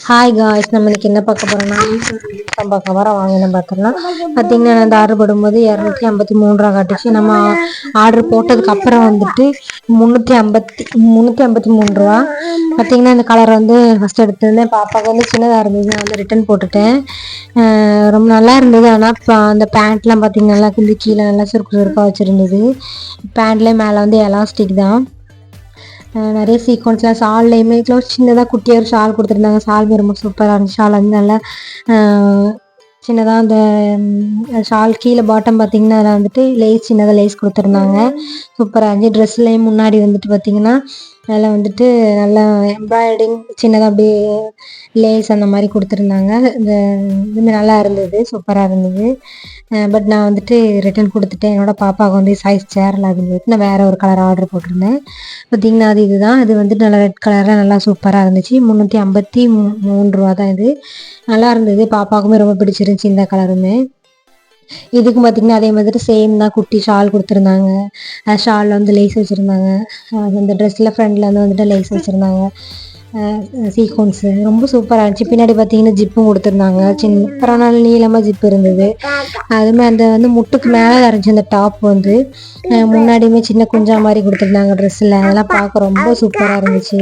Hi guys, நம்ம இன்னைக்கு என்ன பார்க்க போறோம்னா தான் பார்க்க போகிறோம். வாங்க என்ன பார்த்துடலாம். பார்த்தீங்கன்னா நான் அந்த ஆர்டர் போடும்போது 253 காட்டுச்சு. நம்ம ஆர்டர் போட்டதுக்கு அப்புறம் வந்துட்டு 353 ரூபா. பார்த்தீங்கன்னா இந்த கலர் வந்து ஃபர்ஸ்ட் எடுத்திருந்தேன். பாப்பாவுக்கு வந்து சின்னதாக இருந்தது, நான் வந்து ரிட்டன் போட்டுட்டேன். ரொம்ப நல்லா இருந்தது. ஆனால் அந்த பேண்ட்லாம் பார்த்தீங்கன்னா நல்லா கீழே நல்லா சுருக்கு சுருக்காக வச்சுருந்தது. பேண்ட்லேயே மேலே வந்து எலாஸ்டிக் தான். நிறைய சீக்வன்ஸ்லாம் ஷால்லையுமே சின்னதாக குட்டியாக ஒரு ஷால் கொடுத்துருந்தாங்க. ஷால் ரொம்ப சூப்பராக இருந்துச்சு. ஷால் வந்து நல்லா சின்னதாக அந்த ஷால் கீழே பாட்டம் பார்த்தீங்கன்னா அதில் வந்துட்டு லேஸ் சின்னதாக லேஸ் கொடுத்துருந்தாங்க. சூப்பராக இருந்துச்சு. ட்ரெஸ்லேயும் முன்னாடி வந்துட்டு பார்த்தீங்கன்னா அதில் வந்துட்டு நல்லா எம்ப்ராய்டிங் சின்னதாக அப்படியே லேஸ் அந்த மாதிரி கொடுத்துருந்தாங்க. இதுமாதிரி நல்லா இருந்தது, சூப்பராக இருந்தது. பட் நான் வந்துட்டு ரிட்டன் கொடுத்துட்டேன். என்னோடய பாப்பாவுக்கு வந்து சைஸ் சேரல அப்படின்னு நான் வேறு ஒரு கலர் ஆர்டர் போட்டிருந்தேன். பார்த்தீங்கன்னா அது இதுதான். இது வந்துட்டு நல்லா ரெட் கலரில் நல்லா சூப்பராக இருந்துச்சு. 353 ரூபா தான் இது. நல்லா இருந்தது, பாப்பாவுக்குமே ரொம்ப பிடிச்சிருந்துச்சி இந்த கலருமே. இதுக்கும் பார்த்தீங்கன்னா அதே மாதிரி சேம் தான். குட்டி ஷால் கொடுத்துருந்தாங்க. ஷாலில் வந்து லேஸ் வச்சுருந்தாங்க. அந்த ட்ரெஸ்ஸில் ஃப்ரண்டில் வந்து வந்துட்டு லேஸ் வச்சுருந்தாங்க. சீக்வன்ஸு ரொம்ப சூப்பராக இருந்துச்சு. பின்னாடி பார்த்தீங்கன்னா ஜிப்பும் கொடுத்துருந்தாங்க. அப்புறம் நல்ல நீளமாக ஜிப்பு இருந்தது. அதுமாதிரி அந்த வந்து முட்டுக்கு மேலே இருந்துச்சு அந்த டாப் வந்து. முன்னாடியுமே சின்ன குஞ்சா மாதிரி கொடுத்துருந்தாங்க ட்ரெஸ்ஸில். அதெல்லாம் பார்க்க ரொம்ப சூப்பராக இருந்துச்சு.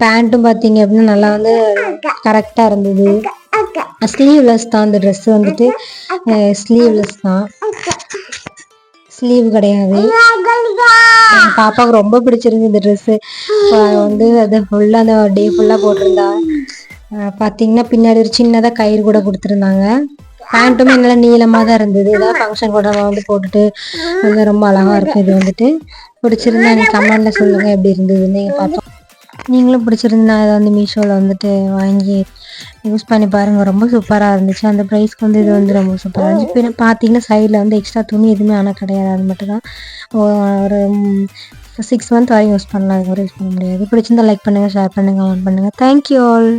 பேண்ட்டும் பார்த்தீங்க அப்படின்னா நல்லா வந்து கரெக்டாக இருந்தது. ஸ்லீவ்லெஸ் தான் அந்த ட்ரெஸ்ஸு வந்துட்டு. ஸ்லீவ்லெஸ் தான், ஸ்லீவ் கிடையாது. பாப்பாவுக்கு ரொம்ப பிடிச்சிருந்து இந்த ட்ரெஸ்ஸு. வந்து அது ஃபுல்லாக அந்த டே ஃபுல்லாக போட்டிருந்தா. பார்த்தீங்கன்னா பின்னாடி ஒரு சின்னதாக கயிறு கூட கொடுத்துருந்தாங்க. பேண்ட்டுமே நல்லா நீளமாக தான் இருந்தது. ஏதாவது ஃபங்க்ஷன் கூட வந்து போட்டுட்டு வந்து ரொம்ப அழகாக இருக்கும். இது வந்துட்டு பிடிச்சிருந்தா நீங்கள் கமெண்டில் சொல்லுங்கள் எப்படி இருந்ததுன்னு. நீங்கள் பார்த்தோம் நீங்களும் பிடிச்சிருந்தா அதை வந்து மீஷோவில் வந்துட்டு வாங்கி யூஸ் பண்ணி பாருங்கள். ரொம்ப சூப்பராக இருந்துச்சு. அந்த ப்ரைஸ்க்கு வந்து இது வந்து ரொம்ப சூப்பராக இருந்துச்சு. பின்ன பார்த்தீங்கன்னா சைடில் வந்து எக்ஸ்ட்ரா துணி எதுவுமே ஆனால் கிடையாது. அது மட்டும் தான் ஒரு 6 மந்த் வரையும் யூஸ் பண்ணலாம். அது கூட யூஸ் பண்ண முடியாது. பிடிச்சிருந்தா லைக் பண்ணுங்கள், ஷேர் பண்ணுங்கள், கமெண்ட் பண்ணுங்கள். Thank you all.